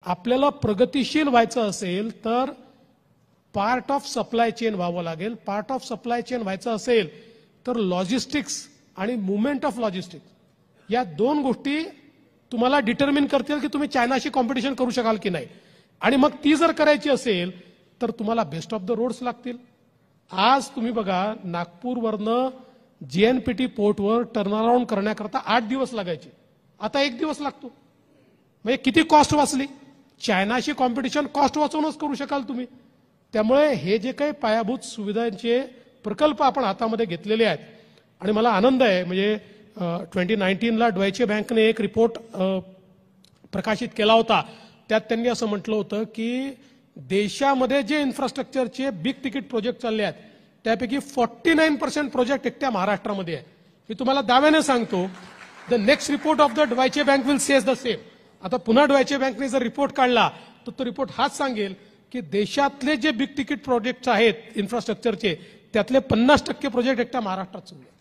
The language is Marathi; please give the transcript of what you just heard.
आपल्याला प्रगतिशील व्हायचं असेल तर पार्ट ऑफ सप्लाय चेन व्हावं लागेल. पार्ट ऑफ सप्लाय चेन व्हायचं असेल तर लॉजिस्टिक्स आणि मुवमेंट ऑफ लॉजिस्टिक्स या दोन गोष्टी तुम्हाला डिटरमिन करतील की तुम्ही चायनाशी कॉम्पिटिशन करू शकाल की नाही. आणि मग ती जर करायची असेल तर तुम्हाला बेस्ट ऑफ द रोड्स लागतील. आज तुम्ही बघा, नागपूरवरनं जेएनपीटी पोर्टवर टर्नअराउंड करण्याकरता 8 दिवस लागायचे, आता 1 दिवस लागतो. म्हणजे किती कॉस्ट वाचली. चायनाशी कॉम्पिटिशन कॉस्ट वाचवूनच करू शकाल तुम्ही. त्यामुळे हे जे काही पायाभूत सुविधांचे प्रकल्प आपण हातामध्ये घेतलेले आहेत आणि मला आनंद आहे, म्हणजे 2019ला डॉयचे बँकने एक रिपोर्ट प्रकाशित केला होता. त्यात त्यांनी असं म्हटलं होतं की देशामध्ये जे इन्फ्रास्ट्रक्चरचे बिग तिकीट प्रोजेक्ट चालले आहेत त्यापैकी 49% प्रोजेक्ट एकट्या महाराष्ट्रामध्ये आहे. मी तुम्हाला दाव्याने सांगतो, the next report of the Deutsche bank will says the same. आता पुन्हा डॉयचे बँकने जर रिपोर्ट काढला तर तो रिपोर्ट हाच सांगेल की देशातले जे बिग तिकीट प्रोजेक्ट्स आहेत इन्फ्रास्ट्रक्चरचे त्यातले 50% प्रोजेक्ट एकट्या महाराष्ट्रात चालले आहेत.